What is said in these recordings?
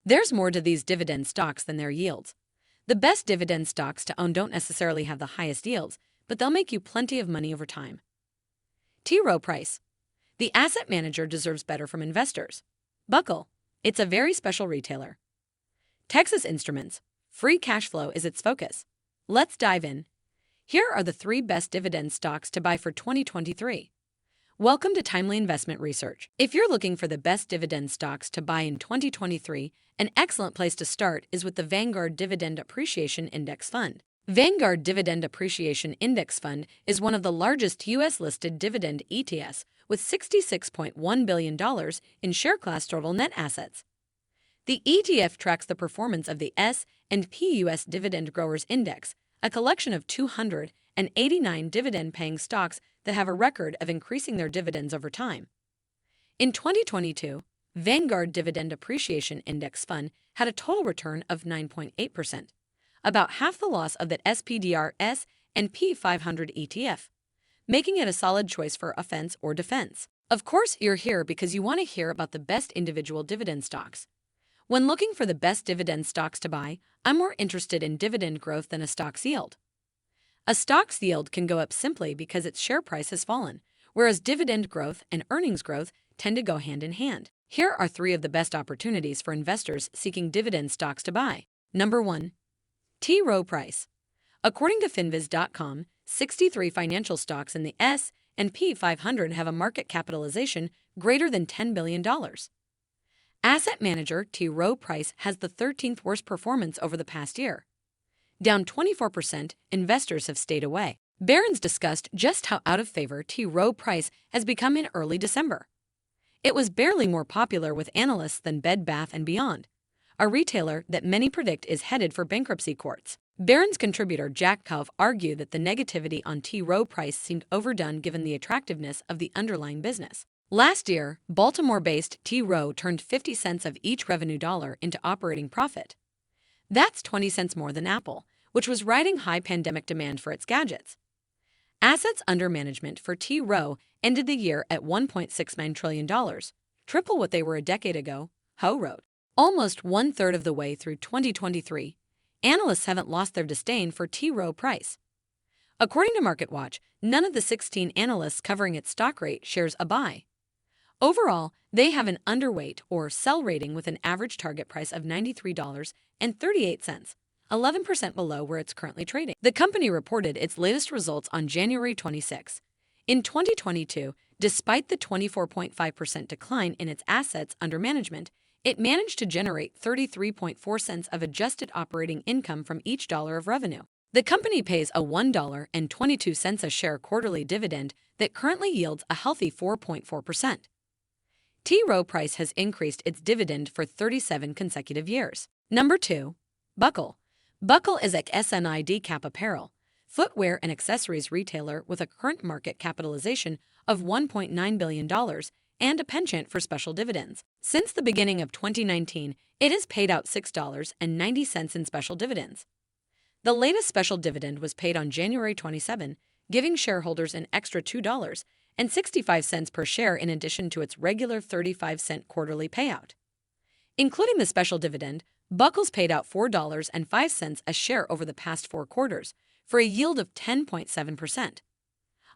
There's more to these dividend stocks than their yields. The best dividend stocks to own don't necessarily have the highest yields, but they'll make you plenty of money over time. T. Rowe Price. The asset manager deserves better from investors. Buckle. It's a very special retailer. Texas Instruments. Free cash flow is its focus. Let's dive in. Here are the 3 best dividend stocks to buy for 2023. Welcome to Timely Investment Research. If you're looking for the best dividend stocks to buy in 2023, an excellent place to start is with the Vanguard Dividend Appreciation Index Fund. Vanguard Dividend Appreciation Index Fund is one of the largest U.S.-listed dividend ETFs with $66.1 billion in share class total net assets. The ETF tracks the performance of the S&P U.S. Dividend Growers Index, a collection of 289 dividend-paying stocks that have a record of increasing their dividends over time. In 2022, Vanguard Dividend Appreciation Index Fund had a total return of 9.8%, about half the loss of the SPDR S&P 500 ETF, making it a solid choice for offense or defense. Of course, you're here because you want to hear about the best individual dividend stocks. When looking for the best dividend stocks to buy, I'm more interested in dividend growth than a stock's yield. A stock's yield can go up simply because its share price has fallen, whereas dividend growth and earnings growth tend to go hand in hand. Here are 3 of the best opportunities for investors seeking dividend stocks to buy. Number 1. T. Rowe Price. According to Finviz.com, 63 financial stocks in the S&P 500 have a market capitalization greater than $10 billion. Asset manager T. Rowe Price has the 13th worst performance over the past year. Down 24%, investors have stayed away. Barron's discussed just how out of favor T. Rowe Price has become in early December. It was barely more popular with analysts than Bed Bath & Beyond, a retailer that many predict is headed for bankruptcy courts. Barron's contributor Jack Cove argued that the negativity on T. Rowe Price seemed overdone given the attractiveness of the underlying business. Last year, Baltimore-based T. Rowe turned 50 cents of each revenue dollar into operating profit. That's 20 cents more than Apple, which was riding high pandemic demand for its gadgets. Assets under management for T. Rowe ended the year at $1.69 trillion, triple what they were a decade ago, Ho wrote. Almost 1/3 of the way through 2023, analysts haven't lost their disdain for T. Rowe Price. According to MarketWatch, none of the 16 analysts covering its stock rate shares a buy. Overall, they have an underweight or sell rating with an average target price of $93.38, 11% below where it's currently trading. The company reported its latest results on January 26. In 2022, despite the 24.5% decline in its assets under management, it managed to generate 33.4 cents of adjusted operating income from each dollar of revenue. The company pays a $1.22 a share quarterly dividend that currently yields a healthy 4.4%. T. Rowe Price has increased its dividend for 37 consecutive years. Number 2. Buckle. Buckle is a SNID cap apparel, footwear and accessories retailer with a current market capitalization of $1.9 billion and a penchant for special dividends. Since the beginning of 2019, it has paid out $6.90 in special dividends. The latest special dividend was paid on January 27, giving shareholders an extra $2.65 per share in addition to its regular 35-cent quarterly payout. Including the special dividend, Buckle's paid out $4.05 a share over the past 4 quarters, for a yield of 10.7%.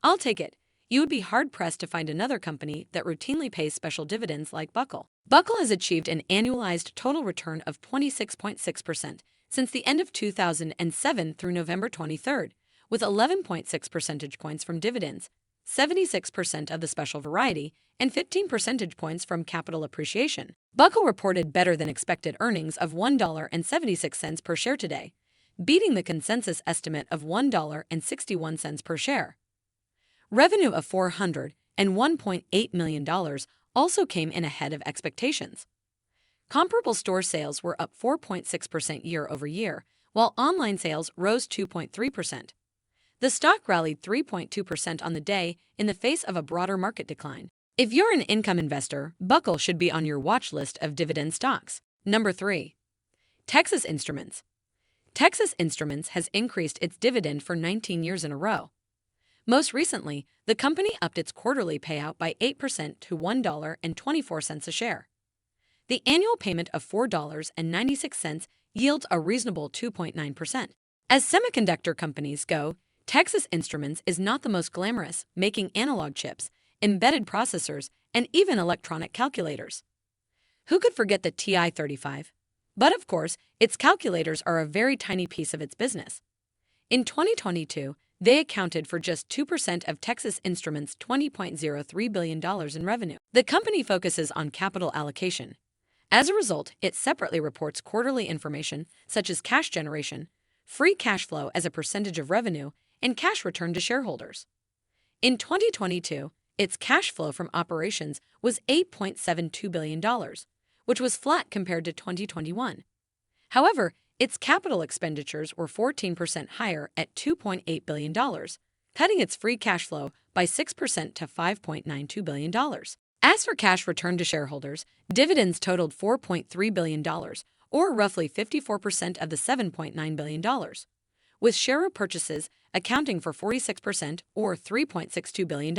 I'll take it. You would be hard-pressed to find another company that routinely pays special dividends like Buckle. Buckle has achieved an annualized total return of 26.6% since the end of 2007 through November 23, with 11.6 percentage points from dividends, 76% of the special variety, and 15 percentage points from capital appreciation. Buckle reported better-than-expected earnings of $1.76 per share today, beating the consensus estimate of $1.61 per share. Revenue of $401.8 million also came in ahead of expectations. Comparable store sales were up 4.6% year-over-year, while online sales rose 2.3%. The stock rallied 3.2% on the day in the face of a broader market decline. If you're an income investor, Buckle should be on your watch list of dividend stocks. Number 3. Texas Instruments. Texas Instruments has increased its dividend for 19 years in a row. Most recently, the company upped its quarterly payout by 8% to $1.24 a share. The annual payment of $4.96 yields a reasonable 2.9%. As semiconductor companies go, Texas Instruments is not the most glamorous, making analog chips, embedded processors, and even electronic calculators. Who could forget the TI-35? But of course, its calculators are a very tiny piece of its business. In 2022, they accounted for just 2% of Texas Instruments' $20.03 billion in revenue. The company focuses on capital allocation. As a result, it separately reports quarterly information such as cash generation, free cash flow as a percentage of revenue, and cash return to shareholders. In 2022, its cash flow from operations was $8.72 billion, which was flat compared to 2021. However, its capital expenditures were 14% higher at $2.8 billion, cutting its free cash flow by 6% to $5.92 billion. As for cash returned to shareholders, dividends totaled $4.3 billion, or roughly 54% of the $7.9 billion, with share repurchases accounting for 46% or $3.62 billion.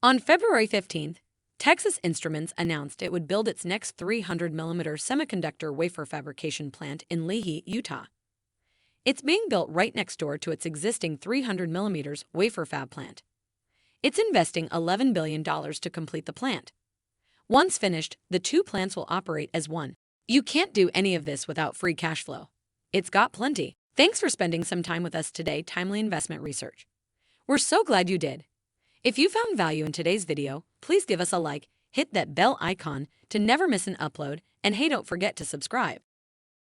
On February 15th, Texas Instruments announced it would build its next 300mm semiconductor wafer fabrication plant in Leahy, Utah. It's being built right next door to its existing 300mm wafer fab plant. It's investing $11 billion to complete the plant. Once finished, the two plants will operate as one. You can't do any of this without free cash flow. It's got plenty. Thanks for spending some time with us today, Timely Investment Research. We're so glad you did. If you found value in today's video, please give us a like, hit that bell icon to never miss an upload, and hey, don't forget to subscribe.